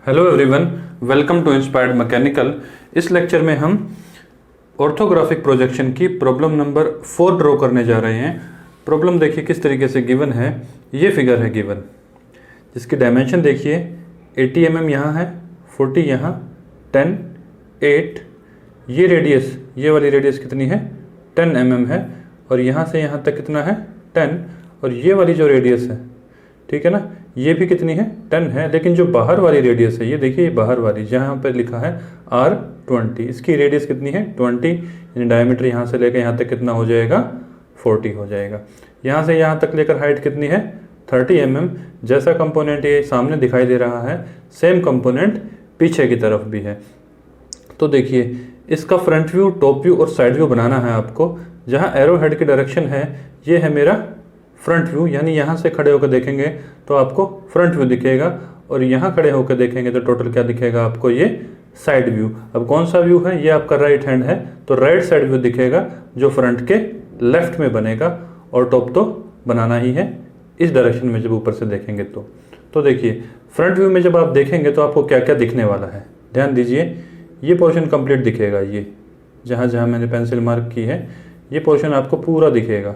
Hello everyone, welcome to inspired mechanical. इस lecture में हम ऑर्थोग्राफिक प्रोजेक्शन की प्रॉब्लम नंबर 4 ड्रॉ करने जा रहे हैं। प्रॉब्लम देखिए किस तरीके से गिवन है। ये फिगर है गिवन, जिसकी डायमेंशन देखिए 80 mm यहाँ है, 40 यहाँ, 10, 8। ये रेडियस, ये वाली रेडियस कितनी है 10 mm है, और यहाँ से यहाँ तक कितना है 10। और ये वाली जो रेडियस है, ठीक है ना, ये भी कितनी है 10 है। लेकिन जो बाहर वाली रेडियस है, ये देखिए, ये बाहर वाली जहाँ पर लिखा है R20, इसकी रेडियस कितनी है 20, यानी डायमीटर यहाँ से लेकर यहाँ तक कितना हो जाएगा 40 हो जाएगा। यहाँ से यहाँ तक लेकर हाइट कितनी है 30 mm। जैसा कंपोनेंट ये सामने दिखाई दे रहा है, सेम कंपोनेंट पीछे की तरफ भी है। तो देखिए, इसका फ्रंट व्यू, टॉप व्यू और साइड व्यू बनाना है आपको। जहाँ एरो हेड की डायरेक्शन है, ये है मेरा फ्रंट व्यू, यानी यहाँ से खड़े होकर देखेंगे तो आपको फ्रंट व्यू दिखेगा, और यहाँ खड़े होकर देखेंगे तो टोटल क्या दिखेगा आपको, ये साइड व्यू। अब कौन सा व्यू है, ये आपका राइट हैंड है, तो राइट साइड व्यू दिखेगा जो फ्रंट के लेफ्ट में बनेगा, और टॉप तो बनाना ही है इस डायरेक्शन में जब ऊपर से देखेंगे तो देखिए, फ्रंट व्यू में जब आप देखेंगे तो आपको क्या क्या दिखने वाला है, ध्यान दीजिए। ये पोर्शन कंप्लीट दिखेगा, ये जहाँ जहाँ मैंने पेंसिल मार्क की है ये पोर्शन आपको पूरा दिखेगा,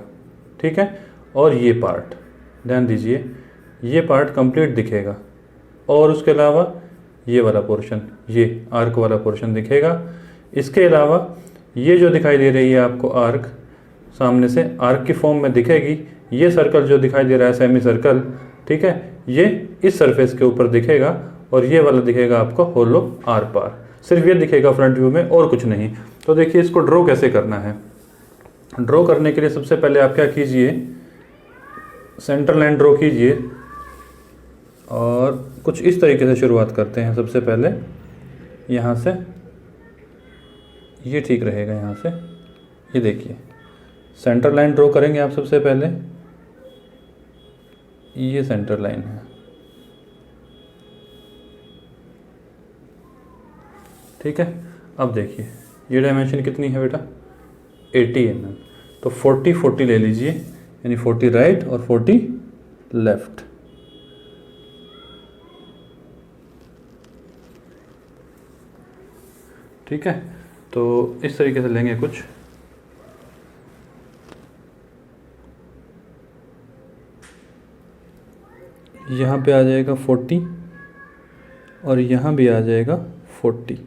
ठीक है। और ये पार्ट, ध्यान दीजिए, ये पार्ट कंप्लीट दिखेगा, और उसके अलावा ये वाला पोर्शन, ये आर्क वाला पोर्शन दिखेगा। इसके अलावा ये जो दिखाई दे रही है आपको आर्क, सामने से आर्क की फॉर्म में दिखेगी। ये सर्कल जो दिखाई दे रहा है सेमी सर्कल, ठीक है, ये इस सरफेस के ऊपर दिखेगा, और ये वाला दिखेगा आपको होलो आर पार। सिर्फ ये दिखेगा फ्रंट व्यू में, और कुछ नहीं। तो देखिए, इसको ड्रॉ कैसे करना है। ड्रॉ करने के लिए सबसे पहले आप क्या कीजिए, सेंटर लाइन ड्रॉ कीजिए, और कुछ इस तरीके से शुरुआत करते हैं। सबसे पहले यहाँ से, ये ठीक रहेगा, यहाँ से ये देखिए, सेंटर लाइन ड्रॉ करेंगे आप सबसे पहले। ये सेंटर लाइन है, ठीक है। अब देखिए, ये डायमेंशन कितनी है बेटा 80 mm, तो 40-40 ले लीजिए, यानी 40 राइट और 40 लेफ्ट। ठीक है, तो इस तरीके से लेंगे कुछ। यहाँ पे आ जाएगा 40, और यहाँ भी आ जाएगा 40।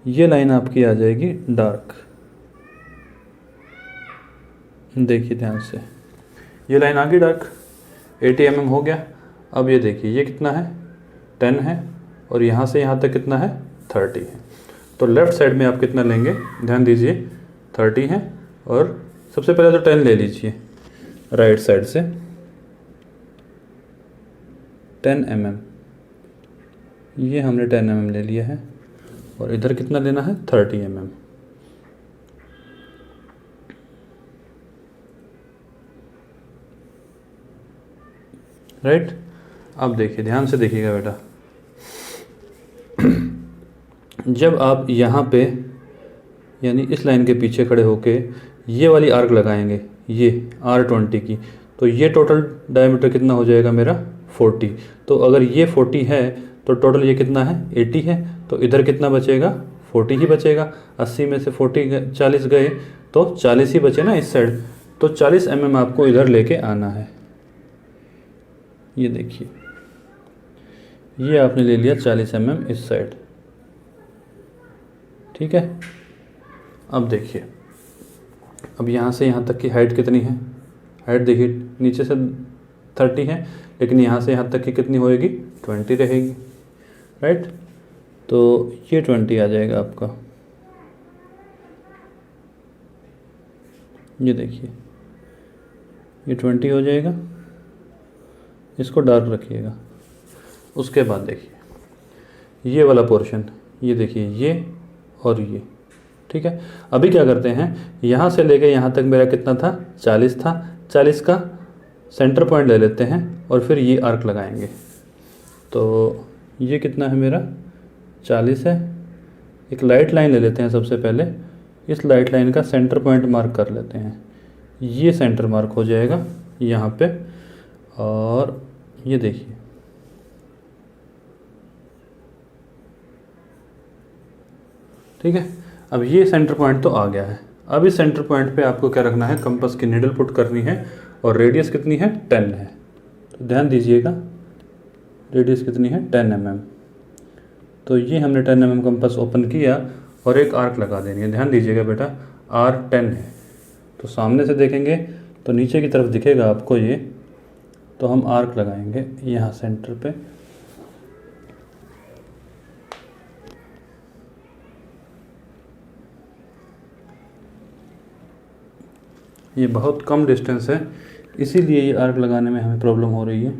ये लाइन आपकी आ जाएगी डार्क, देखिए ध्यान से, ये लाइन आ गई डार्क। 80 mm हो गया। अब ये देखिए, ये कितना है 10 है, और यहाँ से यहाँ तक कितना है 30 है। तो लेफ़्ट साइड में आप कितना लेंगे, ध्यान दीजिए, 30 है, और सबसे पहले तो 10 ले लीजिए राइट साइड से, 10 mm। ये हमने 10 mm ले लिया है, और इधर कितना लेना है 30 mm। राइट। अब देखिए, ध्यान से देखिएगा बेटा, जब आप यहाँ पे, यानी इस लाइन के पीछे खड़े होके ये वाली आर्क लगाएंगे, ये R20 की, तो ये टोटल डायमीटर कितना हो जाएगा मेरा 40। तो अगर ये 40 है तो टोटल ये कितना है 80 है, तो इधर कितना बचेगा 40 ही बचेगा। 80 में से 40 गए तो 40 ही बचे ना इस साइड, तो 40 mm आपको इधर लेके आना है। ये देखिए, ये आपने ले लिया 40 mm इस साइड, ठीक है। अब देखिए, अब यहाँ से यहाँ तक की हाइट कितनी है, हाइट देखिए, नीचे से 30 है, लेकिन यहाँ से यहाँ तक की कितनी होएगी 20 रहेगी, राइट। तो ये 20 आ जाएगा आपका। ये देखिए, ये 20 हो जाएगा। इसको डार्क रखिएगा। उसके बाद देखिए, ये वाला पोर्शन, ये देखिए, ये और ये, ठीक है। अभी क्या करते हैं, यहाँ से लेके यहाँ तक मेरा कितना था 40 था, 40 का सेंटर पॉइंट ले लेते हैं, और फिर ये आर्क लगाएंगे। तो ये कितना है मेरा 40 है। एक लाइट लाइन ले लेते हैं सबसे पहले, इस लाइट लाइन का सेंटर पॉइंट मार्क कर लेते हैं। ये सेंटर मार्क हो जाएगा यहाँ पे, और ये देखिए, ठीक है। अब ये सेंटर पॉइंट तो आ गया है। अब इस सेंटर पॉइंट पे आपको क्या रखना है, कंपास की नीडल पुट करनी है और रेडियस कितनी है 10 है। तो ध्यान दीजिएगा रेडियस कितनी है 10 mm। तो ये हमने 10 mm कंपास ओपन किया और एक आर्क लगा देनी है। ध्यान दीजिएगा बेटा R10 है। तो सामने से देखेंगे तो नीचे की तरफ दिखेगा आपको ये, तो हम आर्क लगाएंगे यहाँ सेंटर पे। ये बहुत कम डिस्टेंस है, इसीलिए ये आर्क लगाने में हमें प्रॉब्लम हो रही है।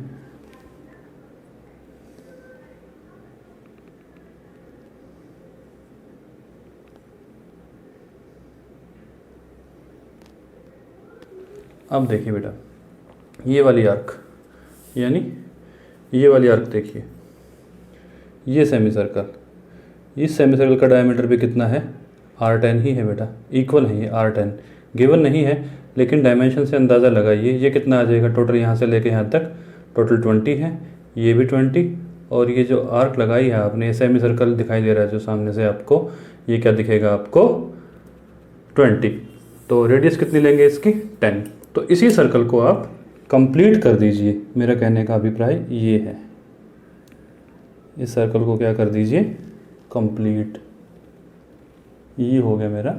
अब देखिए बेटा ये वाली आर्क, यानी ये वाली आर्क देखिए, ये सेमी सर्कल, इस सेमी सर्कल का डायमीटर भी कितना है R10 ही है बेटा, इक्वल है ये R10। गिवन नहीं है लेकिन डायमेंशन से अंदाज़ा लगाइए ये कितना आ जाएगा। टोटल यहाँ से लेके यहाँ तक टोटल 20 है, ये भी 20, और ये जो आर्क लगाई है आपने, ये सेमी सर्कल दिखाई दे रहा है जो सामने से आपको, ये क्या दिखेगा आपको 20। तो रेडियस कितनी लेंगे इसकी 10। तो इसी सर्कल को आप कंप्लीट कर दीजिए, मेरा कहने का अभिप्राय ये है। इस सर्कल को क्या कर दीजिए कंप्लीट। ये हो गया मेरा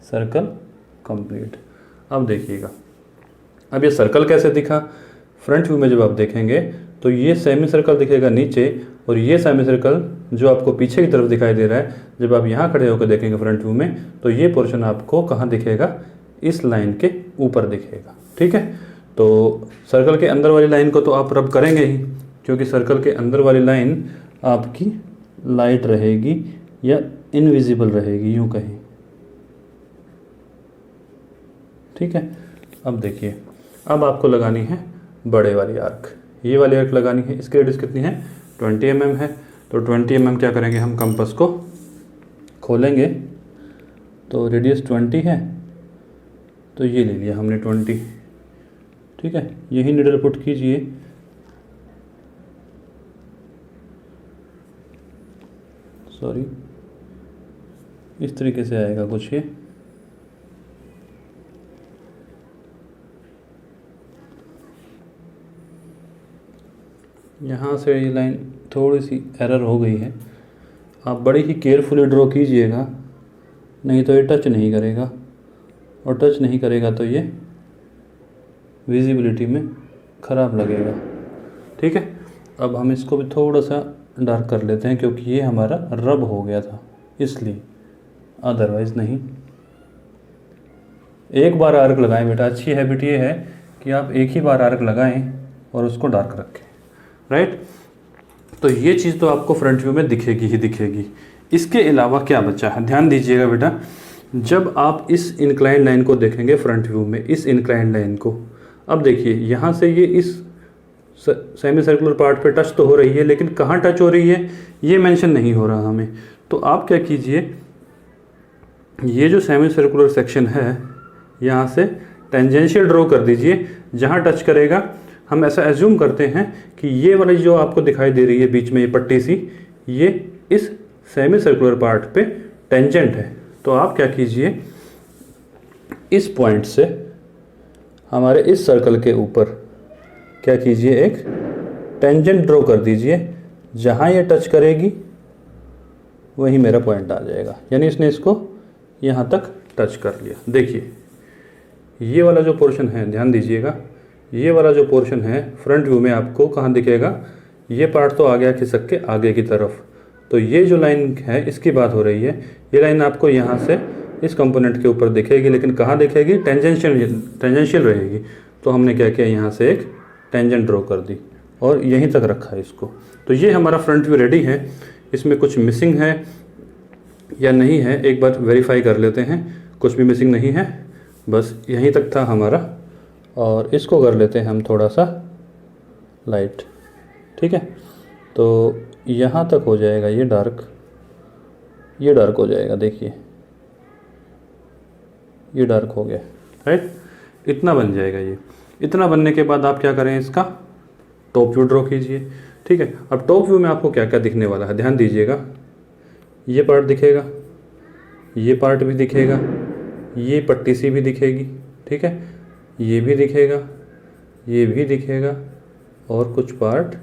सर्कल कंप्लीट। अब देखिएगा अब ये सर्कल कैसे दिखा। फ्रंट व्यू में जब आप देखेंगे तो ये सेमी सर्कल दिखेगा नीचे, और ये सेमी सर्कल जो आपको पीछे की तरफ दिखाई दे रहा है, जब आप यहाँ खड़े होकर देखेंगे फ्रंट व्यू में तो ये पोर्शन आपको कहाँ दिखेगा, इस लाइन के ऊपर दिखेगा। ठीक है। तो सर्कल के अंदर वाली लाइन को तो आप रब करेंगे ही, क्योंकि सर्कल के अंदर वाली लाइन आपकी लाइट रहेगी या इनविजिबल रहेगी, यूँ कहें। ठीक है। अब देखिए अब आपको लगानी है बड़े वाली आर्क, ये वाली आर्क लगानी है। इसकी रेडियस कितनी है 20 mm है। तो 20 mm क्या करेंगे हम, कंपास को खोलेंगे तो रेडियस 20 है, तो ये ले लिया हमने 20। ठीक है। यही नीडल पुट कीजिए, सॉरी इस तरीके से आएगा कुछ ये। यहाँ से ये लाइन थोड़ी सी एरर हो गई है, आप बड़ी ही केयरफुली ड्रॉ कीजिएगा, नहीं तो ये टच नहीं करेगा, और टच नहीं करेगा तो ये विजिबिलिटी में ख़राब लगेगा। ठीक है। अब हम इसको भी थोड़ा सा डार्क कर लेते हैं, क्योंकि ये हमारा रब हो गया था इसलिए, अदरवाइज़ नहीं। एक बार आर्क लगाएं बेटा, अच्छी हैबिट ये है कि आप एक ही बार आर्क लगाएं और उसको डार्क रखें। राइट। तो ये चीज़ तो आपको फ्रंट व्यू में दिखेगी ही दिखेगी। इसके अलावा क्या बचा है, ध्यान दीजिएगा बेटा, जब आप इस इंक्लाइन लाइन को देखेंगे फ्रंट व्यू में, इस इंक्लाइन लाइन को, अब देखिए यहाँ से ये इस सेमी सर्कुलर पार्ट पे टच तो हो रही है, लेकिन कहाँ टच हो रही है ये मेंशन नहीं हो रहा हमें। तो आप क्या कीजिए, ये जो सेमी सर्कुलर सेक्शन है यहाँ से टेंजेंशियल ड्रॉ कर दीजिए, जहाँ टच करेगा हम ऐसा एज्यूम करते हैं कि ये वाली जो आपको दिखाई दे रही है बीच में ये पट्टी सी, ये इस सेमी सर्कुलर पार्ट पे टेंजेंट है। तो आप क्या कीजिए, इस पॉइंट से हमारे इस सर्कल के ऊपर क्या कीजिए, एक टेंजेंट ड्रॉ कर दीजिए, जहाँ ये टच करेगी वही मेरा पॉइंट आ जाएगा। यानी इसने इसको यहाँ तक टच कर लिया। देखिए ये वाला जो पोर्शन है, ध्यान दीजिएगा, ये वाला जो पोर्शन है फ्रंट व्यू में आपको कहाँ दिखेगा, ये पार्ट तो आ गया खिसक के आगे की तरफ। तो ये जो लाइन है इसकी बात हो रही है, ये लाइन आपको यहाँ से इस कंपोनेंट के ऊपर दिखेगी, लेकिन कहाँ दिखेगी, टेंजेंशियल रहेगी। तो हमने क्या किया, यहाँ से एक टेंजेंट ड्रॉ कर दी और यहीं तक रखा है इसको। तो ये हमारा फ्रंट व्यू रेडी है। इसमें कुछ मिसिंग है या नहीं है एक बार वेरीफाई कर लेते हैं। कुछ भी मिसिंग नहीं है, बस यहीं तक था हमारा, और इसको कर लेते हैं हम थोड़ा सा लाइट। ठीक है। तो यहाँ तक हो जाएगा ये डार्क, ये डार्क हो जाएगा। देखिए ये डार्क हो गया। राइट। इतना बन जाएगा ये। इतना बनने के बाद आप क्या करें, इसका टॉप व्यू ड्रॉ कीजिए। ठीक है। अब टॉप व्यू में आपको क्या क्या दिखने वाला है, ध्यान दीजिएगा। ये पार्ट दिखेगा, ये पार्ट भी दिखेगा, ये पट्टी सी भी दिखेगी, ठीक है, ये भी दिखेगा, ये भी दिखेगा, और कुछ पार्ट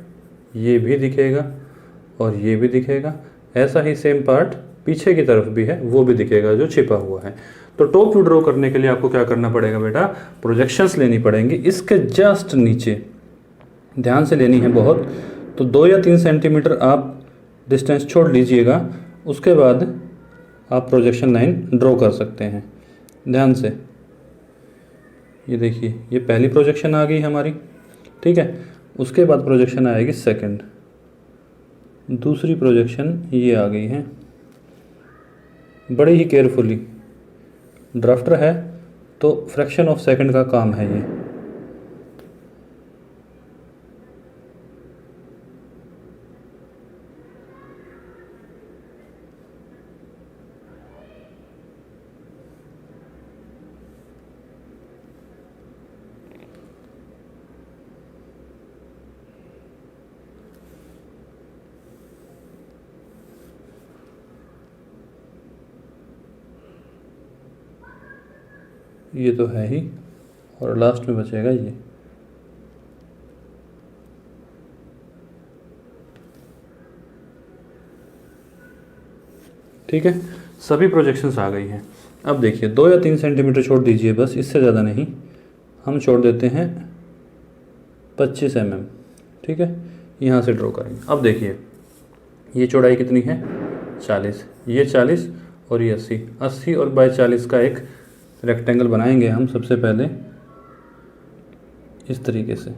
ये भी दिखेगा और ये भी दिखेगा। ऐसा ही सेम पार्ट पीछे की तरफ भी है, वो भी दिखेगा जो छिपा हुआ है। तो टॉप व्यू ड्रॉ करने के लिए आपको क्या करना पड़ेगा बेटा, प्रोजेक्शंस लेनी पड़ेंगी। इसके जस्ट नीचे ध्यान से लेनी है बहुत, तो 2 या 3 सेंटीमीटर आप डिस्टेंस छोड़ लीजिएगा, उसके बाद आप प्रोजेक्शन लाइन ड्रॉ कर सकते हैं ध्यान से। ये देखिए, ये पहली प्रोजेक्शन आ गई हमारी, ठीक है। उसके बाद प्रोजेक्शन आएगी सेकंड, दूसरी प्रोजेक्शन ये आ गई है। बड़े ही केयरफुली, ड्राफ्टर है तो फ्रैक्शन ऑफ सेकंड का काम है ये। ये तो है ही, और लास्ट में बचेगा ये। ठीक है, सभी प्रोजेक्शंस आ गई हैं। अब देखिए 2 या 3 सेंटीमीटर छोड़ दीजिए बस, इससे ज़्यादा नहीं। हम छोड़ देते हैं 25 mm, ठीक है। यहाँ से ड्रॉ करेंगे। अब देखिए ये चौड़ाई कितनी है, 40, ये 40 और ये 80। 80 और बाई 40 का एक रेक्टेंगल बनाएंगे हम सबसे पहले इस तरीके से।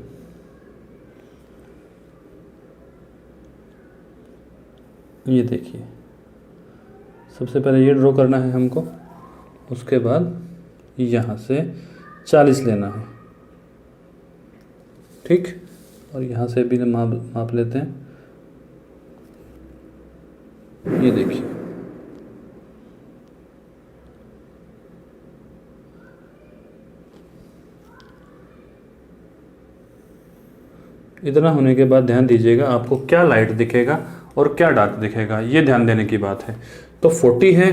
ये देखिए, सबसे पहले ये ड्रॉ करना है हमको, उसके बाद यहाँ से 40 लेना है, ठीक। और यहाँ से भी माप लेते हैं। ये देखिए, इतना होने के बाद ध्यान दीजिएगा आपको क्या लाइट दिखेगा और क्या डार्क दिखेगा, ये ध्यान देने की बात है। तो 40 है,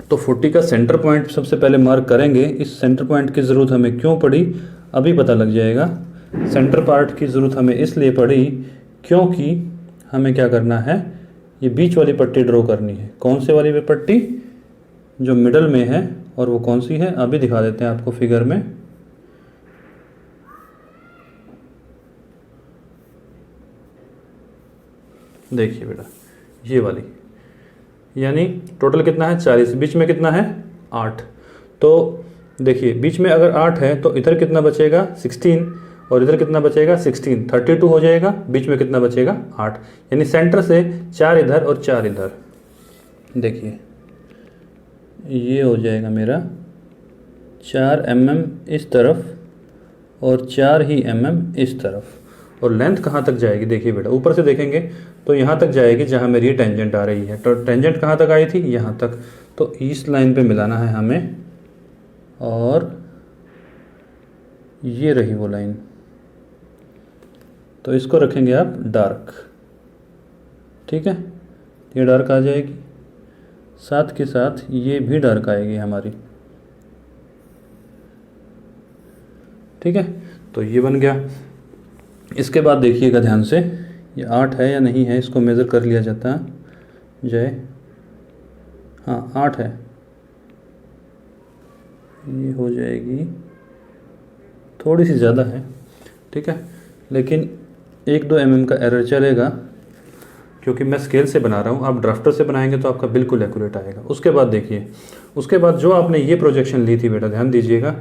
तो 40 का सेंटर पॉइंट सबसे पहले मार्क करेंगे। इस सेंटर पॉइंट की ज़रूरत हमें क्यों पड़ी अभी पता लग जाएगा। सेंटर पार्ट की ज़रूरत हमें इसलिए पड़ी क्योंकि हमें क्या करना है, ये बीच वाली पट्टी ड्रॉ करनी है। कौन से वाली पट्टी, जो मिडल में है, और वो कौन सी है अभी दिखा देते हैं आपको फिगर में। देखिए बेटा, ये वाली, यानी टोटल कितना है 40, बीच में कितना है 8। तो देखिए बीच में अगर 8 है तो इधर कितना बचेगा 16, और इधर कितना बचेगा 16, 32 हो जाएगा। बीच में कितना बचेगा 8, यानी सेंटर से 4 इधर और 4 इधर। देखिए ये हो जाएगा मेरा 4 mm इस तरफ और 4 ही mm इस तरफ। और लेंथ कहाँ तक जाएगी, देखिए बेटा ऊपर से देखेंगे तो यहाँ तक जाएगी जहाँ मेरी ये टेंजेंट आ रही है। तो टेंजेंट कहाँ तक आई थी, यहाँ तक। तो इस लाइन पे मिलाना है हमें, और ये रही वो लाइन। तो इसको रखेंगे आप डार्क, ठीक है, ये डार्क आ जाएगी। साथ के साथ ये भी डार्क आएगी हमारी, ठीक है। तो ये बन गया। इसके बाद देखिएगा ध्यान से, ये 8 है या नहीं है, इसको मेज़र कर लिया जाता है जय। हाँ 8 है, ये हो जाएगी, थोड़ी सी ज़्यादा है, ठीक है, लेकिन 1-2 mm का एरर चलेगा क्योंकि मैं स्केल से बना रहा हूँ। आप ड्राफ्टर से बनाएंगे तो आपका बिल्कुल एक्यूरेट आएगा। उसके बाद देखिए, उसके बाद जो आपने ये प्रोजेक्शन ली थी बेटा, ध्यान दीजिएगा,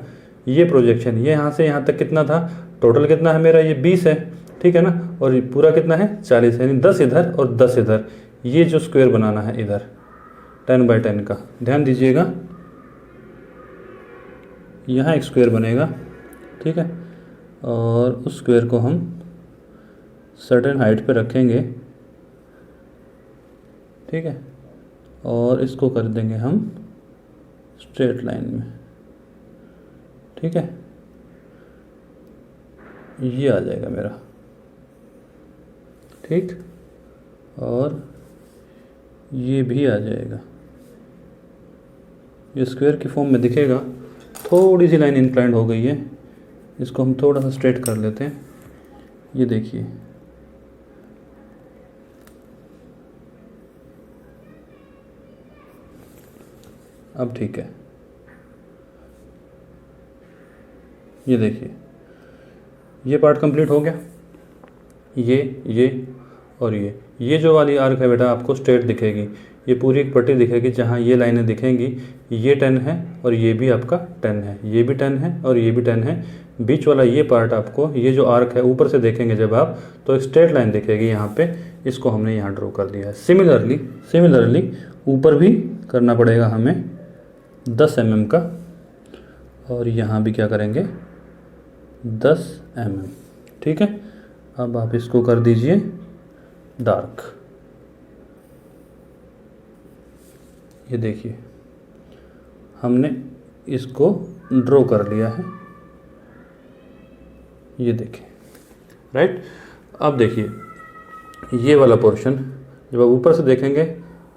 ये प्रोजेक्शन ये यहाँ से यहाँ तक कितना था, टोटल कितना है मेरा, ये 20 है, ठीक है ना, और ये पूरा कितना है 40 है, यानी 10 इधर और 10 इधर। ये जो स्क्वायर बनाना है इधर 10x10 का, ध्यान दीजिएगा, यहाँ एक स्क्वायर बनेगा, ठीक है, और उस स्क्वायर को हम सर्टेन हाइट पे रखेंगे, ठीक है, और इसको कर देंगे हम स्ट्रेट लाइन में, ठीक है। ये आ जाएगा मेरा, ठीक, और ये भी आ जाएगा, ये स्क्वायर की फॉर्म में दिखेगा। थोड़ी सी लाइन इंक्लाइंड हो गई है, इसको हम थोड़ा सा स्ट्रेट कर लेते हैं। ये देखिए, अब ठीक है। ये देखिए, ये पार्ट कंप्लीट हो गया। ये और ये जो वाली आर्क है बेटा आपको स्ट्रेट दिखेगी, ये पूरी एक पट्टी दिखेगी जहाँ ये लाइनें दिखेंगी। ये 10 है और ये भी आपका 10 है, ये भी 10 है और ये भी 10 है। बीच वाला ये पार्ट आपको, ये जो आर्क है ऊपर से देखेंगे जब आप, तो एक स्ट्रेट लाइन दिखेगी यहाँ पे, इसको हमने यहाँ ड्रॉ कर दिया है। सिमिलरली ऊपर भी करना पड़ेगा हमें 10 mm का, और यहाँ भी क्या करेंगे 10 mm। ठीक है, अब आप इसको कर दीजिए डार्क। ये देखिए, हमने इसको ड्रॉ कर लिया है। ये देखिए, राइट। अब देखिए, ये वाला पोर्शन जब आप ऊपर से देखेंगे,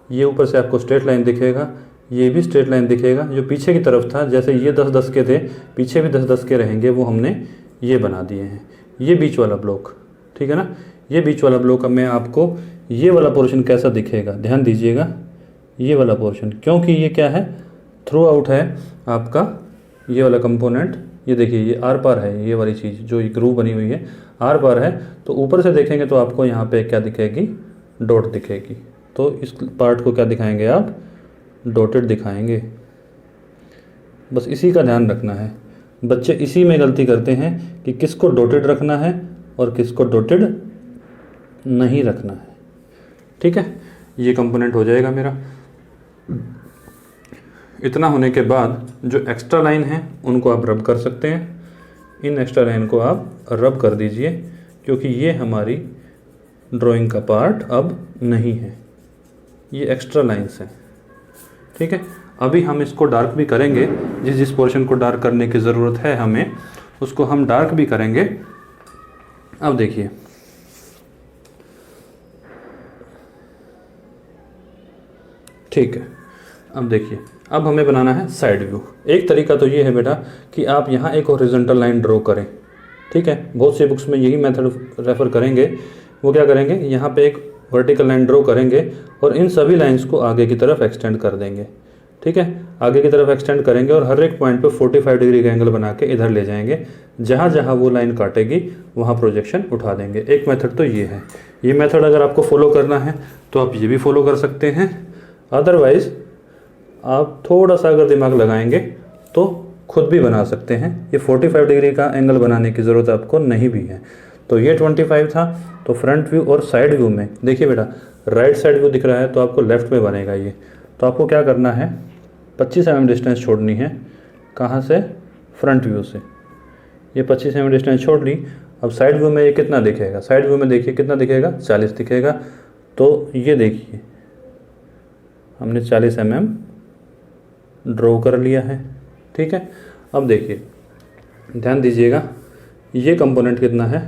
ये ऊपर से आपको स्ट्रेट लाइन दिखेगा, ये भी स्ट्रेट लाइन दिखेगा। जो पीछे की तरफ था, जैसे ये 10-10 के थे, पीछे भी 10-10 के रहेंगे, वो हमने ये बना दिए हैं। ये बीच वाला ब्लॉक, ठीक है ना, ये बीच वाला ब्लॉक। अब मैं आपको ये वाला पोर्शन कैसा दिखेगा, ध्यान दीजिएगा। ये वाला पोर्शन, क्योंकि ये क्या है, थ्रू आउट है आपका ये वाला कंपोनेंट। ये देखिए, ये आर पार है, ये वाली चीज़ जो एक ग्रूव बनी हुई है आर पार है। तो ऊपर से देखेंगे तो आपको यहाँ पे क्या दिखेगी, डॉट दिखेगी। तो इस पार्ट को क्या दिखाएंगे आप, डॉटेड दिखाएंगे। बस इसी का ध्यान रखना है। बच्चे इसी में गलती करते हैं कि किसको डॉटेड रखना है और किसको डॉटेड नहीं रखना है। ठीक है, ये कंपोनेंट हो जाएगा मेरा। इतना होने के बाद जो एक्स्ट्रा लाइन है उनको आप रब कर सकते हैं। इन एक्स्ट्रा लाइन को आप रब कर दीजिए, क्योंकि ये हमारी ड्राइंग का पार्ट अब नहीं है, ये एक्स्ट्रा लाइन्स हैं। ठीक है, अभी हम इसको डार्क भी करेंगे। जिस पोर्शन को डार्क करने की ज़रूरत है हमें, उसको हम डार्क भी करेंगे। अब देखिए, ठीक है, अब देखिए, अब हमें बनाना है साइड व्यू। एक तरीका तो ये है बेटा कि आप यहाँ एक हॉरिजॉन्टल लाइन ड्रॉ करें। ठीक है, बहुत सी बुक्स में यही मेथड रेफ़र करेंगे। वो क्या करेंगे, यहाँ पे एक वर्टिकल लाइन ड्रॉ करेंगे और इन सभी लाइंस को आगे की तरफ एक्सटेंड कर देंगे। ठीक है, आगे की तरफ एक्सटेंड करेंगे और हर एक पॉइंट पे 45 डिग्री का एंगल बना के इधर ले जाएंगे। जहाँ जहाँ वो लाइन काटेगी वहाँ प्रोजेक्शन उठा देंगे। एक मेथड तो ये है। ये मेथड अगर आपको फॉलो करना है तो आप ये भी फॉलो कर सकते हैं। अदरवाइज़ आप थोड़ा सा अगर दिमाग लगाएंगे तो खुद भी बना सकते हैं। ये 45 डिग्री का एंगल बनाने की ज़रूरत आपको नहीं भी है। तो ये 25 था, तो फ्रंट व्यू और साइड व्यू में देखिए बेटा, राइट साइड व्यू दिख रहा है तो आपको लेफ़्ट में बनेगा ये। तो आपको क्या करना है, 25 mm डिस्टेंस छोड़नी है। कहाँ से, फ्रंट व्यू से। ये 25 mm डिस्टेंस छोड़ ली। अब साइड व्यू में ये कितना दिखेगा, साइड व्यू में देखिए कितना दिखेगा, 40 दिखेगा। तो ये देखिए, हमने 40 mm ड्रॉ कर लिया है। ठीक है, अब देखिए, ध्यान दीजिएगा, ये कंपोनेंट कितना है,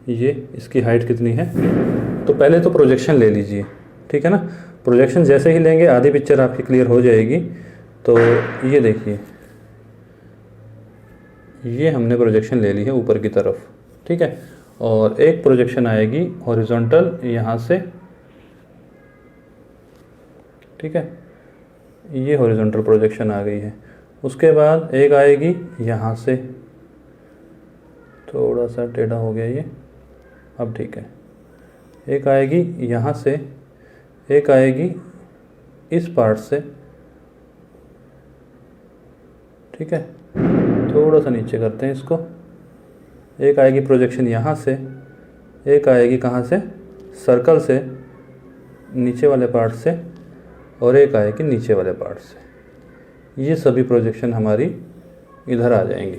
ये इसकी हाइट कितनी है। तो पहले तो प्रोजेक्शन ले लीजिए। ठीक है ना, प्रोजेक्शन जैसे ही लेंगे आधी पिक्चर आपकी क्लियर हो जाएगी। तो ये देखिए, ये हमने प्रोजेक्शन ले ली है ऊपर की तरफ। ठीक है, और एक प्रोजेक्शन आएगी हॉरिजॉन्टल यहाँ से। ठीक है, ये हॉरिजॉन्टल प्रोजेक्शन आ गई है। उसके बाद एक आएगी यहाँ से, थोड़ा सा टेढ़ा हो गया ये, अब ठीक है। एक आएगी यहाँ से, एक आएगी इस पार्ट से। ठीक है, थोड़ा सा नीचे करते हैं इसको। एक आएगी प्रोजेक्शन यहाँ से, एक आएगी कहाँ से, सर्कल से, नीचे वाले पार्ट से, और एक आएगी नीचे वाले पार्ट से। ये सभी प्रोजेक्शन हमारी इधर आ जाएंगी।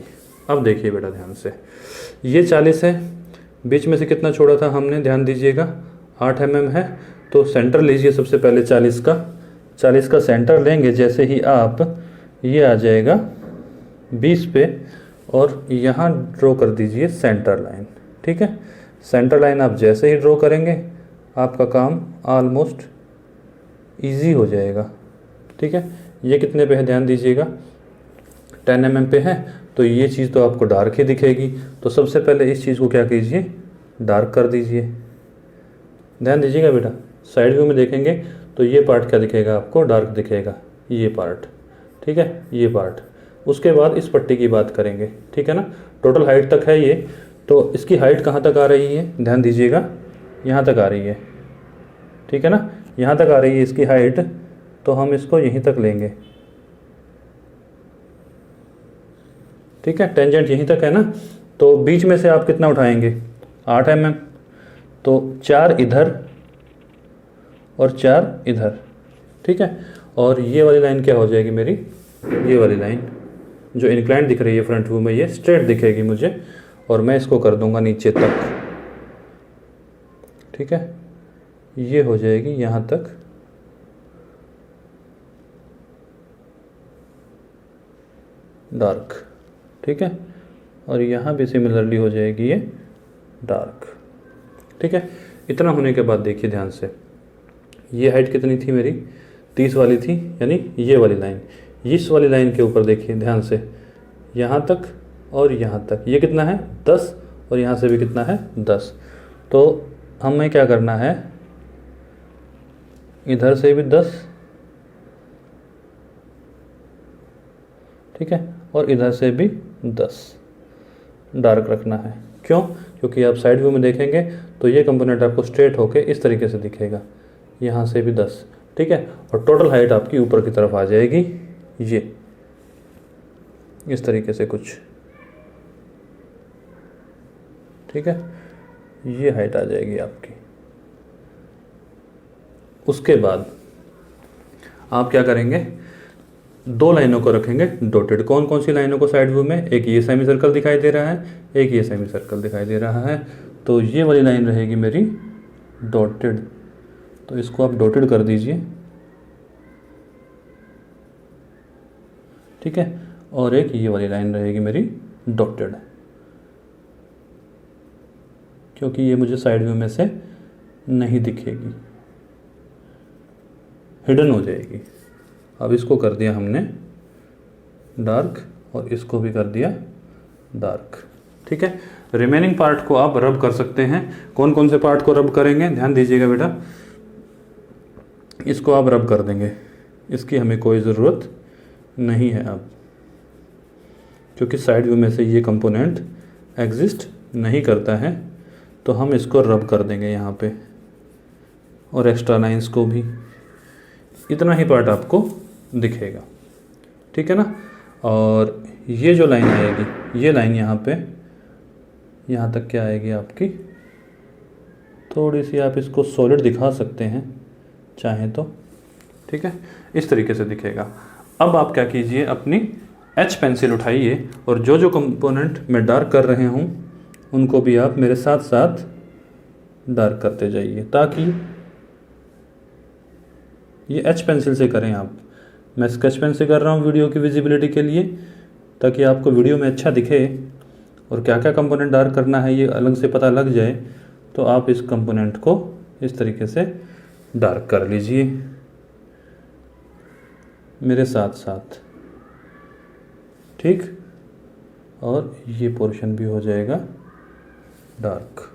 अब देखिए बेटा ध्यान से, ये 40 है, बीच में से कितना छोड़ा था हमने, ध्यान दीजिएगा, 8 mm है। तो सेंटर लीजिए सबसे पहले 40 का सेंटर लेंगे। जैसे ही आप, ये आ जाएगा 20 पे, और यहाँ ड्रॉ कर दीजिए सेंटर लाइन। ठीक है, सेंटर लाइन आप जैसे ही ड्रॉ करेंगे आपका काम ऑलमोस्ट ईजी हो जाएगा। ठीक है, ये कितने पे है ध्यान दीजिएगा, 10 mm पे है, तो ये चीज़ तो आपको डार्क ही दिखेगी। तो सबसे पहले इस चीज़ को क्या कीजिए, डार्क कर दीजिए। ध्यान दीजिएगा बेटा, साइड व्यू में देखेंगे तो ये पार्ट क्या दिखेगा आपको, डार्क दिखेगा, ये पार्ट। ठीक है, ये पार्ट। उसके बाद इस पट्टी की बात करेंगे। ठीक है ना, टोटल हाइट तक है ये, तो इसकी हाइट कहाँ तक आ रही है, ध्यान दीजिएगा, यहाँ तक आ रही है। ठीक है ना, यहाँ तक आ रही है इसकी हाइट, तो हम इसको यहीं तक लेंगे। ठीक है, टेंजेंट यहीं तक है ना, तो बीच में से आप कितना उठाएंगे, 8 mm, तो 4 इधर और 4 इधर। ठीक है, और ये वाली लाइन क्या हो जाएगी मेरी, ये वाली लाइन जो इंक्लाइंड दिख रही है फ्रंट व्यू में, ये स्ट्रेट दिखेगी मुझे, और मैं इसको कर दूंगा नीचे तक। ठीक है, ये हो जाएगी यहाँ तक, डार्क। ठीक है, और यहाँ भी सिमिलरली हो जाएगी ये डार्क। ठीक है, इतना होने के बाद देखिए ध्यान से, ये हाइट कितनी थी मेरी, 30 वाली थी, यानी ये वाली लाइन, इस वाली लाइन के ऊपर देखिए ध्यान से, यहाँ तक और यहाँ तक, ये कितना है 10, और यहाँ से भी कितना है 10। तो हमें क्या करना है, इधर से भी 10, ठीक है, और इधर से भी 10 डार्क रखना है। क्यों, क्योंकि आप साइड व्यू में देखेंगे तो ये कंपोनेंट आपको स्ट्रेट होके इस तरीके से दिखेगा, यहाँ से भी 10। ठीक है, और टोटल हाइट आपकी ऊपर की तरफ आ जाएगी, ये इस तरीके से कुछ। ठीक है, ये हाइट आ जाएगी आपकी। उसके बाद आप क्या करेंगे, 2 लाइनों को रखेंगे डॉटेड। कौन कौन सी लाइनों को साइड व्यू में, एक ये सेमी सर्कल दिखाई दे रहा है, एक ये सेमी सर्कल दिखाई दे रहा है, तो ये वाली लाइन रहेगी मेरी डॉटेड, तो इसको आप डॉटेड कर दीजिए। ठीक है, और एक ये वाली लाइन रहेगी मेरी डॉटेड, क्योंकि ये मुझे साइड व्यू में से नहीं दिखेगी, हिडन हो जाएगी। अब इसको कर दिया हमने डार्क, और इसको भी कर दिया डार्क। ठीक है, रिमेनिंग पार्ट को आप रब कर सकते हैं। कौन कौन से पार्ट को रब करेंगे, ध्यान दीजिएगा बेटा, इसको आप रब कर देंगे, इसकी हमें कोई ज़रूरत नहीं है अब, क्योंकि साइड व्यू में से ये कंपोनेंट एग्जिस्ट नहीं करता है, तो हम इसको रब कर देंगे यहाँ पे, और एक्स्ट्रा लाइंस को भी। इतना ही पार्ट आपको दिखेगा। ठीक है ना, और ये जो लाइन आएगी, ये लाइन यहाँ पे, यहाँ तक क्या आएगी आपकी, थोड़ी सी आप इसको सॉलिड दिखा सकते हैं चाहें तो। ठीक है, इस तरीके से दिखेगा। अब आप क्या कीजिए, अपनी एच पेंसिल उठाइए, और जो जो कंपोनेंट मैं डार्क कर रहे हूँ उनको भी आप मेरे साथ साथ डार्क करते जाइए, ताकि ये एच पेंसिल से करें आप। मैं स्केच पेन से कर रहा हूँ वीडियो की विजिबिलिटी के लिए, ताकि आपको वीडियो में अच्छा दिखे और क्या क्या कंपोनेंट डार्क करना है ये अलग से पता लग जाए। तो आप इस कंपोनेंट को इस तरीके से डार्क कर लीजिए मेरे साथ साथ। ठीक, और ये पोर्शन भी हो जाएगा डार्क।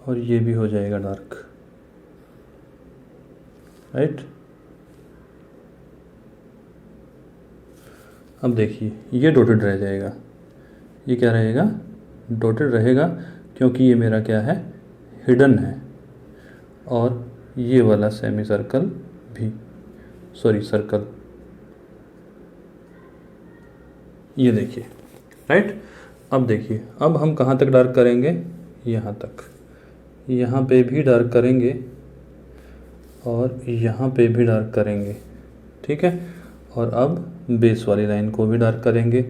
और ये भी हो जाएगा डार्क, राइट। अब देखिए ये डॉटेड रह जाएगा, ये क्या रहेगा, डॉटेड रहेगा, क्योंकि ये मेरा क्या है, हिडन है। और ये वाला सेमी सर्कल भी, सॉरी सर्कल, ये देखिए, राइट। अब देखिए, अब हम कहाँ तक डार्क करेंगे, यहाँ तक, यहाँ पे भी डार्क करेंगे और यहाँ पे भी डार्क करेंगे। ठीक है, और अब बेस वाली लाइन को भी डार्क करेंगे,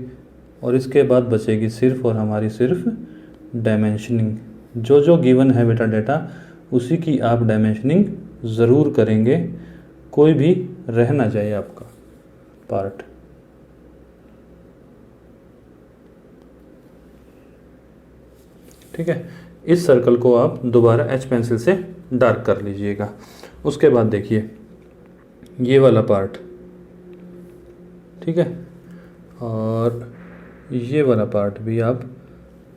और इसके बाद बचेगी सिर्फ और हमारी सिर्फ डायमेंशनिंग। जो जो गिवन है बेटा डेटा, उसी की आप डायमेंशनिंग ज़रूर करेंगे, कोई भी रह ना जाए आपका पार्ट। ठीक है। इस सर्कल को आप दोबारा एच पेंसिल से डार्क कर लीजिएगा। उसके बाद देखिए ये वाला पार्ट, ठीक है, और ये वाला पार्ट भी आप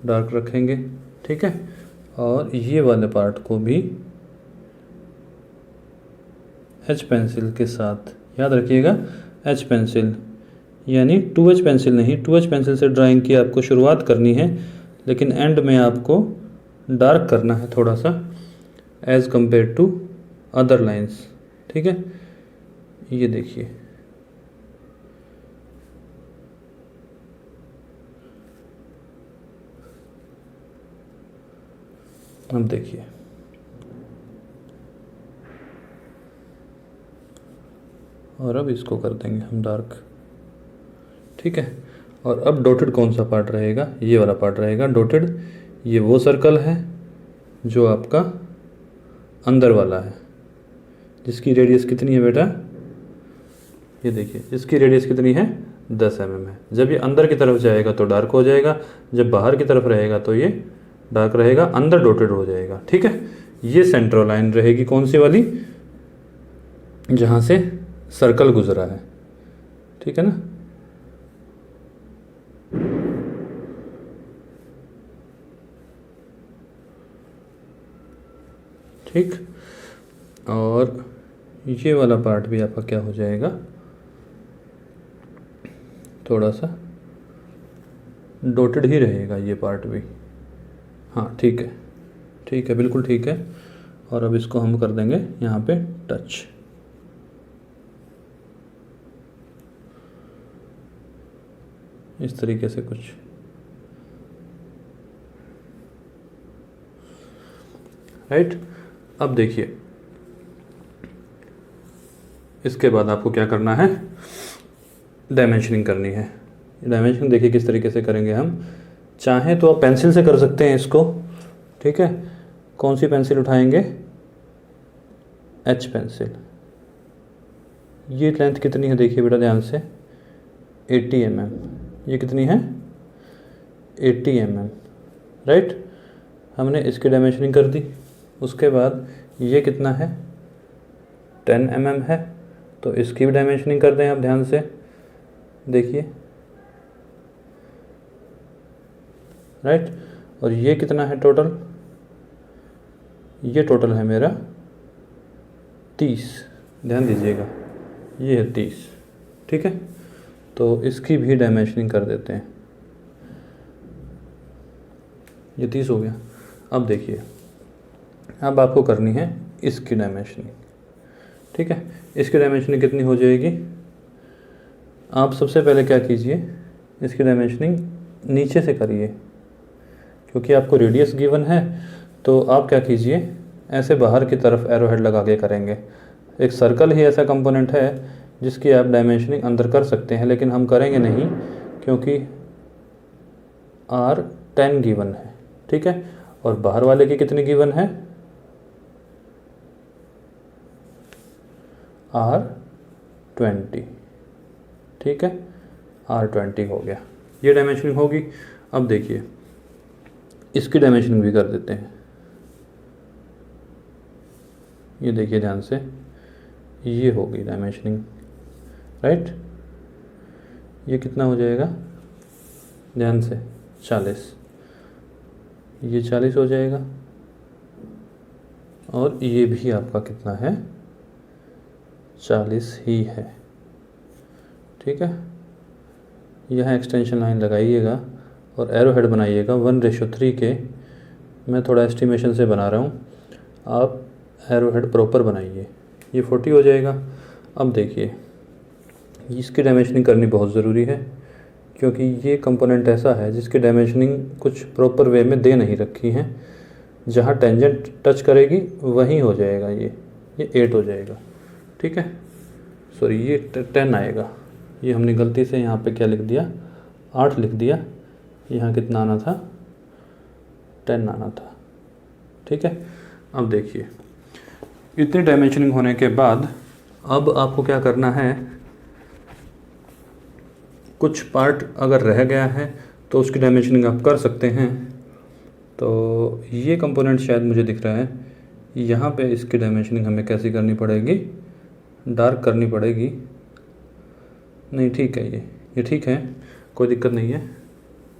डार्क रखेंगे, ठीक है, और ये वाले पार्ट को भी एच पेंसिल के साथ, याद रखिएगा एच पेंसिल यानी 2H पेंसिल नहीं, 2H पेंसिल से ड्राइंग की आपको शुरुआत करनी है, लेकिन एंड में आपको डार्क करना है थोड़ा सा as compare to other lines, ठीक है। ये देखिए अब देखिए और अब इसको कर देंगे हम डार्क, ठीक है। और अब डॉटेड कौन सा पार्ट रहेगा, ये वाला पार्ट रहेगा डॉटेड। ये वो सर्कल है जो आपका अंदर वाला है, जिसकी रेडियस कितनी है बेटा, ये देखिए इसकी रेडियस कितनी है 10 mm है। जब ये अंदर की तरफ जाएगा तो डार्क हो जाएगा, जब बाहर की तरफ रहेगा तो ये डार्क रहेगा, अंदर डॉटेड हो जाएगा, ठीक है। ये सेंट्रल लाइन रहेगी कौन सी वाली, जहाँ से सर्कल गुजरा है, ठीक है ना। ठीक, और ये वाला पार्ट भी आपका क्या हो जाएगा, थोड़ा सा डॉटेड ही रहेगा ये पार्ट भी, हाँ ठीक है, ठीक है, बिल्कुल ठीक है। और अब इसको हम कर देंगे यहाँ पे टच, इस तरीके से कुछ, राइट। अब देखिए इसके बाद आपको क्या करना है, डायमेंशनिंग करनी है। डायमेंशनिंग देखिए किस तरीके से करेंगे हम, चाहें तो आप पेंसिल से कर सकते हैं इसको, ठीक है। कौन सी पेंसिल उठाएंगे, एच पेंसिल। ये लेंथ कितनी है देखिए बेटा ध्यान से, 80 mm। ये कितनी है 80 mm, राइट। हमने इसकी डायमेंशनिंग कर दी। उसके बाद ये कितना है 10 mm है, तो इसकी भी डायमेंशनिंग कर दें आप ध्यान से देखिए, राइट। और ये कितना है टोटल, ये टोटल है मेरा 30, ध्यान दीजिएगा ये है 30, ठीक है। तो इसकी भी डायमेंशनिंग कर देते हैं, ये 30 हो गया। अब देखिए अब आपको करनी है इसकी डायमेंशनिंग, ठीक है। इसकी डायमेंशनिंग कितनी हो जाएगी, आप सबसे पहले क्या कीजिए, इसकी डायमेंशनिंग नीचे से करिए, क्योंकि आपको रेडियस गिवन है। तो आप क्या कीजिए, ऐसे बाहर की तरफ एरो हेड लगा के करेंगे। एक सर्कल ही ऐसा कंपोनेंट है जिसकी आप डायमेंशनिंग अंदर कर सकते हैं, लेकिन हम करेंगे नहीं क्योंकि R10 गिवन है, ठीक है। और बाहर वाले की कितनी गिवन है, R20, ठीक है, R20 हो गया, ये डायमेंशनिंग होगी। अब देखिए इसकी डायमेंशनिंग भी कर देते हैं, ये देखिए ध्यान से, ये होगी डायमेंशनिंग, राइट। ये कितना हो जाएगा ध्यान से 40, ये 40 हो जाएगा। और ये भी आपका कितना है 40 ही है, ठीक है। यहाँ एक्सटेंशन लाइन लगाइएगा और एरो हेड बनाइएगा 1:3 के। मैं थोड़ा एस्टिमेशन से बना रहा हूँ, आप एरो हेड प्रॉपर बनाइए। ये 40 हो जाएगा। अब देखिए इसकी डायमेंशनिंग करनी बहुत ज़रूरी है, क्योंकि ये कंपोनेंट ऐसा है जिसकी डायमेंशनिंग कुछ प्रॉपर वे में दे नहीं रखी है। जहाँ टेंजेंट टच करेगी वहीं हो जाएगा, ये 8 हो जाएगा, ठीक है। सॉरी ये 10 आएगा, ये हमने गलती से यहाँ पे क्या लिख दिया 8 लिख दिया, यहाँ कितना आना था 10 आना था, ठीक है। अब देखिए इतनी डायमेंशनिंग होने के बाद अब आपको क्या करना है, कुछ पार्ट अगर रह गया है तो उसकी डायमेंशनिंग आप कर सकते हैं। तो तो ये कंपोनेंट शायद मुझे दिख रहा है, यहाँ पे इसकी डायमेंशनिंग हमें कैसी करनी पड़ेगी, डार्क करनी पड़ेगी। नहीं ठीक है, ये ठीक है, कोई दिक्कत नहीं है,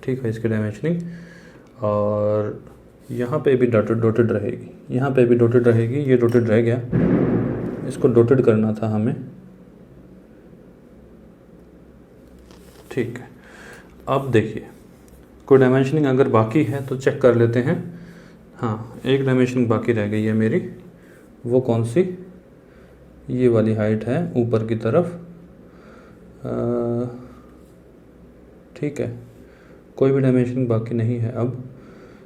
ठीक है इसकी डायमेंशनिंग। और यहाँ पे भी डॉटेड रहेगी, यहाँ पे भी डॉटेड रहेगी, ये डॉटेड रह गया, इसको डॉटेड करना था हमें। ठीक है, अब देखिए कोई डायमेंशनिंग अगर बाकी है तो चेक कर लेते हैं। हाँ, एक डायमेंशनिंग बाकी रह गई है मेरी, वो कौन सी, ये वाली हाइट है ऊपर की तरफ। ठीक है, कोई भी डायमेंशनिंग बाकी नहीं है, अब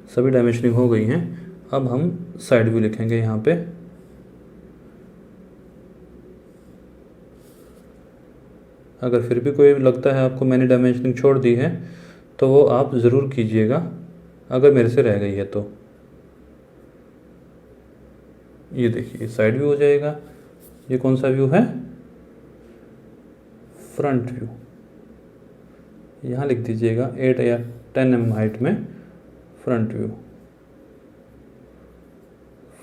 सभी डायमेंशनिंग हो गई हैं। अब हम साइड व्यू लिखेंगे यहाँ पे। अगर फिर भी कोई लगता है आपको मैंने डायमेंशनिंग छोड़ दी है तो वो आप ज़रूर कीजिएगा, अगर मेरे से रह गई है तो। ये देखिए साइड व्यू हो जाएगा। ये कौन सा व्यू है, फ्रंट व्यू। यहाँ लिख दीजिएगा 8 या 10 mm हाइट में front view,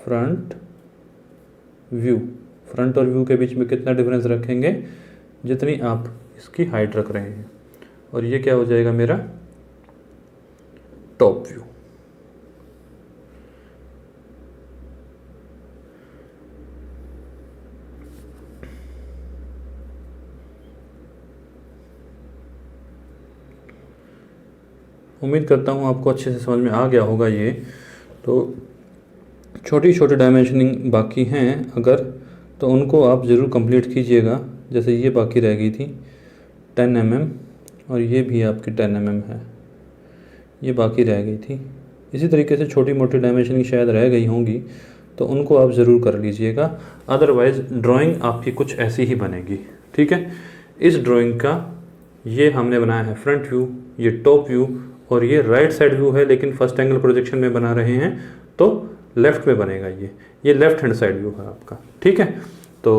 front view. Front और व्यू के बीच में कितना डिफरेंस रखेंगे, जितनी आप इसकी हाइट रख रहे हैं। और ये क्या हो जाएगा मेरा टॉप व्यू। उम्मीद करता हूँ आपको अच्छे से समझ में आ गया होगा। ये तो छोटी छोटी डायमेंशनिंग बाकी हैं अगर, तो उनको आप ज़रूर कंप्लीट कीजिएगा। जैसे ये बाकी रह गई थी 10 mm, और ये भी आपकी 10 mm है, ये बाकी रह गई थी। इसी तरीके से छोटी मोटी डायमेंशनिंग शायद रह गई होंगी, तो उनको आप ज़रूर कर लीजिएगा। अदरवाइज़ ड्राइंग आपकी कुछ ऐसी ही बनेगी। ठीक है, इस ड्राइंग का ये हमने बनाया है फ्रंट व्यू, ये टॉप व्यू, और ये राइट साइड व्यू है, लेकिन फर्स्ट एंगल प्रोजेक्शन में बना रहे हैं तो लेफ़्ट में बनेगा। ये लेफ़्ट हैंड साइड व्यू है आपका। ठीक है, तो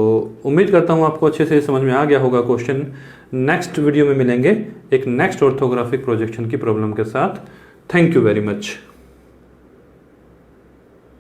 उम्मीद करता हूँ आपको अच्छे से समझ में आ गया होगा क्वेश्चन। नेक्स्ट वीडियो में मिलेंगे एक नेक्स्ट ऑर्थोग्राफिक प्रोजेक्शन की प्रॉब्लम के साथ। Thank you very much.